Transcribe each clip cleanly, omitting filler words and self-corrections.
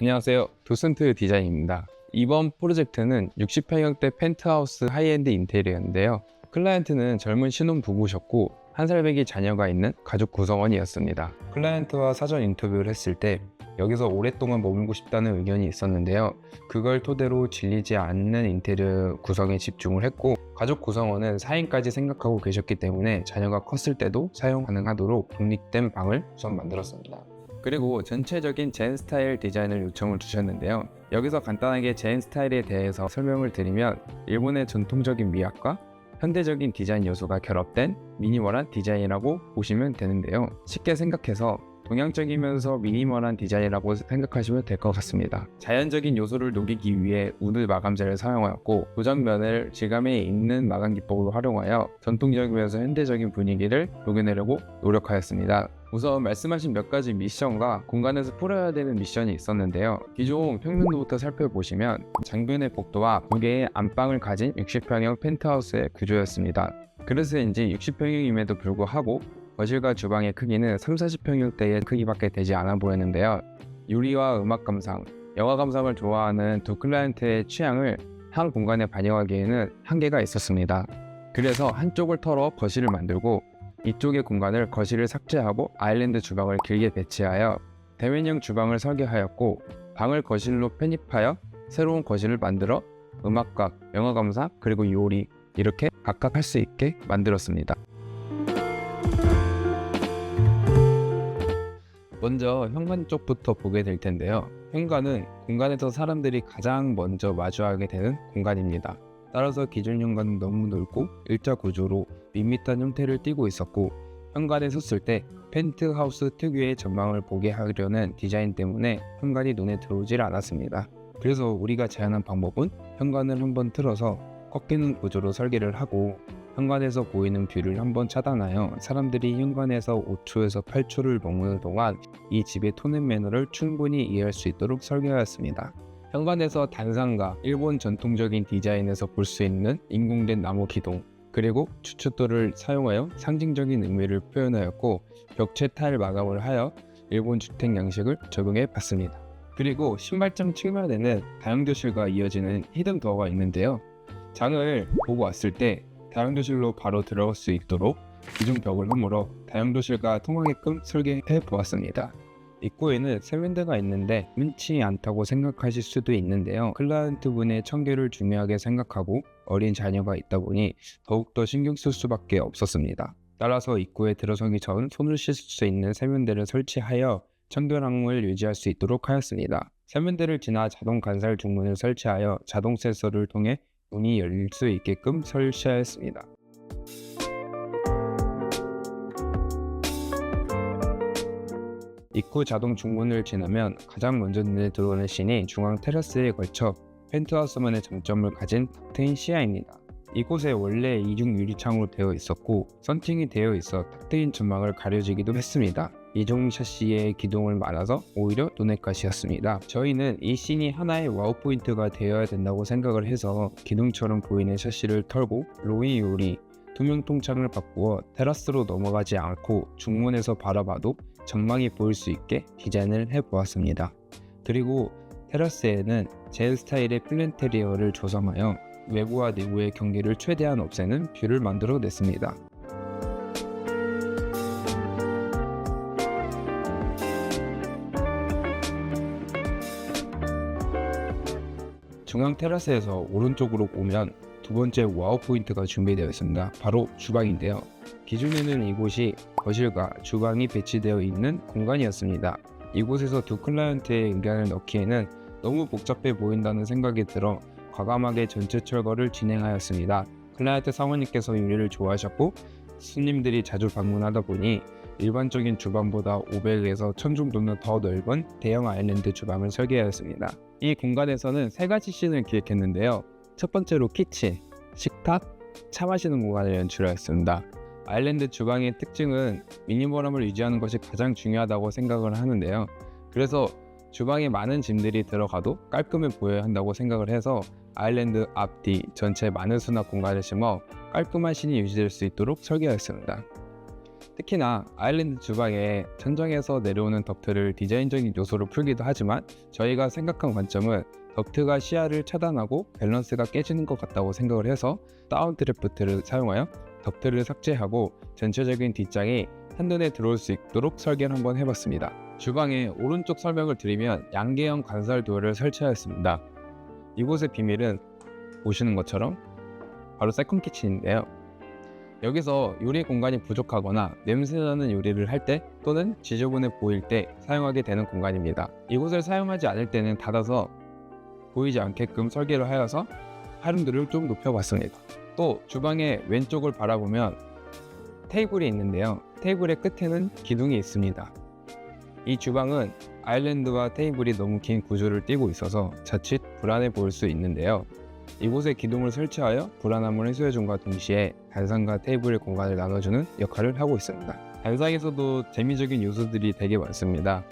안녕하세요. 도슨트 디자인입니다. 이번 프로젝트는 60평형대 펜트하우스 하이엔드 인테리어인데요. 클라이언트는 젊은 신혼부부셨고 1살배기 자녀가 있는 가족 구성원이었습니다. 클라이언트와 사전 인터뷰를 했을 때 여기서 오랫동안 머물고 싶다는 의견이 있었는데요. 그걸 토대로 질리지 않는 인테리어 구성에 집중을 했고, 가족 구성원은 4인까지 생각하고 계셨기 때문에 자녀가 컸을 때도 사용 가능하도록 독립된 방을 우선 만들었습니다. 그리고 전체적인 젠 스타일 디자인을 요청을 주셨는데요. 여기서 간단하게 젠 스타일에 대해서 설명을 드리면, 일본의 전통적인 미학과 현대적인 디자인 요소가 결합된 미니멀한 디자인이라고 보시면 되는데요. 쉽게 생각해서 동양적이면서 미니멀한 디자인이라고 생각하시면 될 것 같습니다. 자연적인 요소를 녹이기 위해 우드 마감재를 사용하였고, 도장면을 질감에 있는 마감 기법으로 활용하여 전통적이면서 현대적인 분위기를 녹여내려고 노력하였습니다. 우선 말씀하신 몇 가지 미션과 공간에서 풀어야 되는 미션이 있었는데요. 기존 평면도부터 살펴보시면 장변의 복도와 2개의 안방을 가진 60평형 펜트하우스의 구조였습니다. 그래서인지 60평형임에도 불구하고 거실과 주방의 크기는 30-40평형대의 크기밖에 되지 않아 보였는데요. 요리와 음악 감상, 영화 감상을 좋아하는 두 클라이언트의 취향을 한 공간에 반영하기에는 한계가 있었습니다. 그래서 한쪽을 털어 거실을 만들고 이쪽의 공간을 거실을 삭제하고 아일랜드 주방을 길게 배치하여 대면형 주방을 설계하였고, 방을 거실로 편입하여 새로운 거실을 만들어 음악과 영화 감상 그리고 요리 이렇게 각각 할 수 있게 만들었습니다. 먼저 현관 쪽부터 보게 될 텐데요. 현관은 공간에서 사람들이 가장 먼저 마주하게 되는 공간입니다. 따라서 기존 현관은 너무 넓고 일자 구조로 밋밋한 형태를 띠고 있었고, 현관에 섰을 때 펜트하우스 특유의 전망을 보게 하려는 디자인 때문에 현관이 눈에 들어오질 않았습니다. 그래서 우리가 제안한 방법은 현관을 한번 틀어서 꺾이는 구조로 설계를 하고, 현관에서 보이는 뷰를 한번 차단하여 사람들이 현관에서 5초에서 8초를 머무는 동안 이 집의 톤 앤 매너를 충분히 이해할 수 있도록 설계하였습니다. 현관에서 단상가, 일본 전통적인 디자인에서 볼 수 있는 인공된 나무 기둥, 그리고 추춧돌을 사용하여 상징적인 의미를 표현하였고, 벽체 타일 마감을 하여 일본 주택 양식을 적용해 봤습니다. 그리고 신발장 측면에는 다용도실과 이어지는 히든 도어가 있는데요. 장을 보고 왔을 때 다용도실로 바로 들어갈 수 있도록 기존 벽을 허물어 다용도실과 통하게끔 설계해 보았습니다. 입구에는 세면대가 있는데 흔치 않다고 생각하실 수도 있는데요. 클라이언트 분의 청결을 중요하게 생각하고 어린 자녀가 있다 보니 더욱더 신경 쓸 수밖에 없었습니다. 따라서 입구에 들어서기 전 손을 씻을 수 있는 세면대를 설치하여 청결함을 유지할 수 있도록 하였습니다. 세면대를 지나 자동 간살 중문을 설치하여 자동 센서를 통해 문이 열릴 수 있게끔 설치하였습니다. 입구 자동 중문을 지나면 가장 먼저 눈에 들어오는 씬이 중앙 테라스에 걸쳐 펜트하우스만의 장점을 가진 탁 트인 시야입니다. 이곳에 원래 이중 유리창으로 되어 있었고 썬팅이 되어 있어 탁 트인 전망을 가려지기도 했습니다. 이중 샤시의 기둥을 많아서 오히려 눈의 가시였습니다. 저희는 이 씬이 하나의 와우 포인트가 되어야 된다고 생각을 해서 기둥처럼 보이는 샤시를 털고 로이 요리, 투명 통창을 바꾸어 테라스로 넘어가지 않고 중문에서 바라봐도 전망이 보일 수 있게 디자인을 해보았습니다. 그리고 테라스에는 젠 스타일의 플랜테리어를 조성하여 외부와 내부의 경계를 최대한 없애는 뷰를 만들어냈습니다. 중앙 테라스에서 오른쪽으로 오면 두 번째 와우 포인트가 준비되어 있습니다. 바로 주방인데요. 기존에는 이곳이 거실과 주방이 배치되어 있는 공간이었습니다. 이곳에서 두 클라이언트의 의견을 넣기에는 너무 복잡해 보인다는 생각이 들어 과감하게 전체 철거를 진행하였습니다. 클라이언트 사모님께서 요리를 좋아하셨고 손님들이 자주 방문하다 보니 일반적인 주방보다 500에서 1000 정도는 더 넓은 대형 아일랜드 주방을 설계하였습니다. 이 공간에서는 3가지 씬을 기획했는데요. 첫 번째로 키친, 식탁, 차 마시는 공간을 연출하였습니다. 아일랜드 주방의 특징은 미니멀함을 유지하는 것이 가장 중요하다고 생각을 하는데요. 그래서 주방에 많은 짐들이 들어가도 깔끔해 보여야 한다고 생각을 해서 아일랜드 앞뒤 전체 많은 수납 공간을 심어 깔끔한 씬이 유지될 수 있도록 설계하였습니다. 특히나 아일랜드 주방의 천장에서 내려오는 덕트를 디자인적인 요소로 풀기도 하지만 저희가 생각한 관점은 덕트가 시야를 차단하고 밸런스가 깨지는 것 같다고 생각을 해서 다운 드래프트를 사용하여 덕트를 삭제하고 전체적인 뒷장이 한눈에 들어올 수 있도록 설계를 한번 해봤습니다. 주방의 오른쪽 설명을 드리면 양계형 관살 도어를 설치하였습니다. 이곳의 비밀은 보시는 것처럼 바로 세컨 키친인데요. 여기서 요리 공간이 부족하거나 냄새나는 요리를 할 때 또는 지저분해 보일 때 사용하게 되는 공간입니다. 이곳을 사용하지 않을 때는 닫아서 보이지 않게끔 설계를 하여서 활용도를 좀 높여봤습니다. 또 주방의 왼쪽을 바라보면 테이블이 있는데요. 테이블의 끝에는 기둥이 있습니다. 이 주방은 아일랜드와 테이블이 너무 긴 구조를 띠고 있어서 자칫 불안해 보일 수 있는데요. 이곳에 기둥을 설치하여 불안함을 해소해줌과 동시에 단상과 테이블의 공간을 나눠주는 역할을 하고 있습니다. 단상에서도 재미적인 요소들이 되게 많습니다.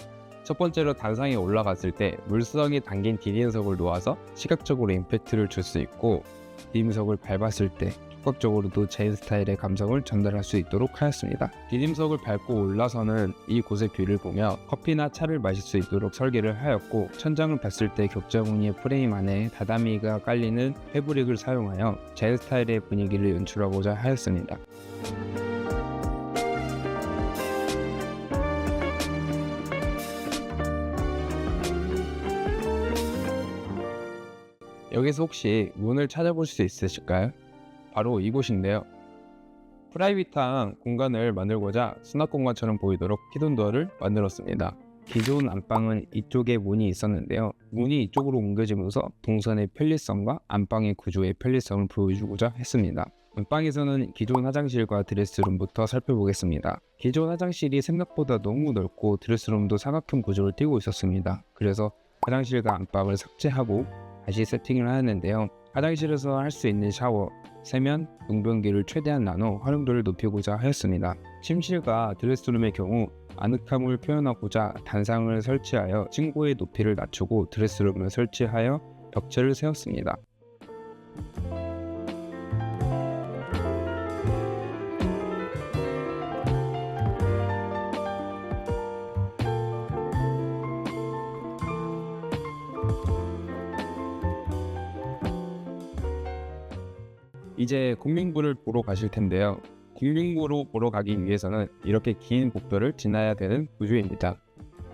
첫 번째로 단상에 올라갔을 때 물성이 담긴 디딤석을 놓아서 시각적으로 임팩트를 줄 수 있고, 디딤석을 밟았을 때 촉각적으로도 제 스타일의 감성을 전달할 수 있도록 하였습니다. 디딤석을 밟고 올라서는 이곳의 뷰를 보며 커피나 차를 마실 수 있도록 설계를 하였고, 천장을 봤을 때 격자무늬의 프레임 안에 다다미가 깔리는 패브릭을 사용하여 제 스타일의 분위기를 연출하고자 하였습니다. 여기서 혹시 문을 찾아볼 수 있으실까요? 바로 이곳인데요. 프라이빗한 공간을 만들고자 수납 공간처럼 보이도록 히든도어를 만들었습니다. 기존 안방은 이쪽에 문이 있었는데요. 문이 이쪽으로 옮겨지면서 동선의 편리성과 안방의 구조의 편리성을 보여주고자 했습니다. 안방에서는 기존 화장실과 드레스룸부터 살펴보겠습니다. 기존 화장실이 생각보다 너무 넓고 드레스룸도 사각형 구조를 띠고 있었습니다. 그래서 화장실과 안방을 삭제하고 다시 세팅을 하였는데요. 화장실에서 할 수 있는 샤워, 세면, 용변기를 최대한 나눠 활용도를 높이고자 하였습니다. 침실과 드레스룸의 경우 아늑함을 표현하고자 단상을 설치하여 층고의 높이를 낮추고 드레스룸을 설치하여 벽체를 세웠습니다. 이제 공명부를 보러 가실 텐데요. 공명부로 보러 가기 위해서는 이렇게 긴 복도를 지나야 되는 구조입니다.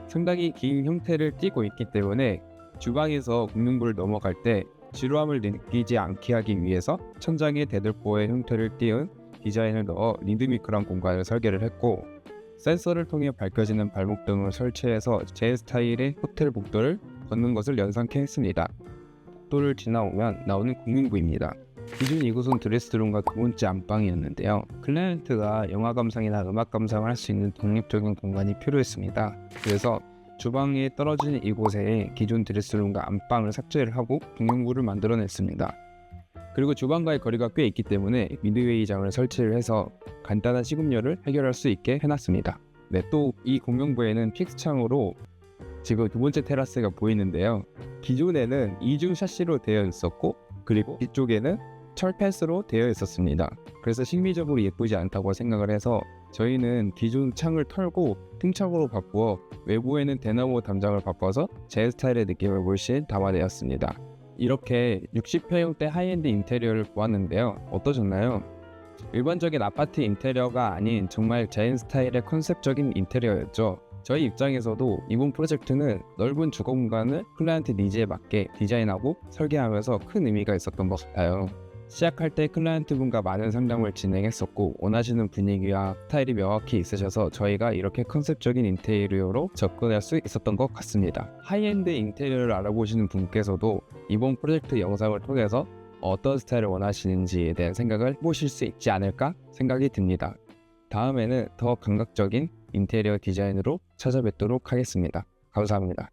상당히 긴 형태를 띠고 있기 때문에 주방에서 공명부를 넘어갈 때 지루함을 느끼지 않게 하기 위해서 천장에 대들보의 형태를 띄운 디자인을 넣어 리드미컬한 공간을 설계를 했고, 센서를 통해 밝혀지는 발목등을 설치해서 제 스타일의 호텔 복도를 걷는 것을 연상케 했습니다. 복도를 지나오면 나오는 공명부입니다. 기존 이곳은 드레스룸과 두 번째 안방이었는데요. 클라이언트가 영화 감상이나 음악 감상을 할 수 있는 독립적인 공간이 필요했습니다. 그래서 주방에 떨어진 이곳에 기존 드레스룸과 안방을 삭제를 하고 공용부를 만들어냈습니다. 그리고 주방과의 거리가 꽤 있기 때문에 미드웨이장을 설치를 해서 간단한 식음료를 해결할 수 있게 해놨습니다. 네, 또 이 공용부에는 픽스창으로 지금 두 번째 테라스가 보이는데요. 기존에는 이중 샤시로 되어 있었고, 그리고 뒤쪽에는 철펜스로 되어 있었습니다. 그래서 심미적으로 예쁘지 않다고 생각을 해서 저희는 기존 창을 털고 틈창으로 바꾸어 외부에는 대나무 담장을 바꿔서 제 스타일의 느낌을 물씬 담아내었습니다. 이렇게 60평형대 하이엔드 인테리어를 보았는데요. 어떠셨나요? 일반적인 아파트 인테리어가 아닌 정말 제 스타일의 컨셉적인 인테리어였죠. 저희 입장에서도 이번 프로젝트는 넓은 주거 공간을 클라이언트 니즈에 맞게 디자인하고 설계하면서 큰 의미가 있었던 것 같아요. 시작할 때 클라이언트분과 많은 상담을 진행했었고, 원하시는 분위기와 스타일이 명확히 있으셔서 저희가 이렇게 컨셉적인 인테리어로 접근할 수 있었던 것 같습니다. 하이엔드 인테리어를 알아보시는 분께서도 이번 프로젝트 영상을 통해서 어떤 스타일을 원하시는지에 대한 생각을 해보실 수 있지 않을까 생각이 듭니다. 다음에는 더 감각적인 인테리어 디자인으로 찾아뵙도록 하겠습니다. 감사합니다.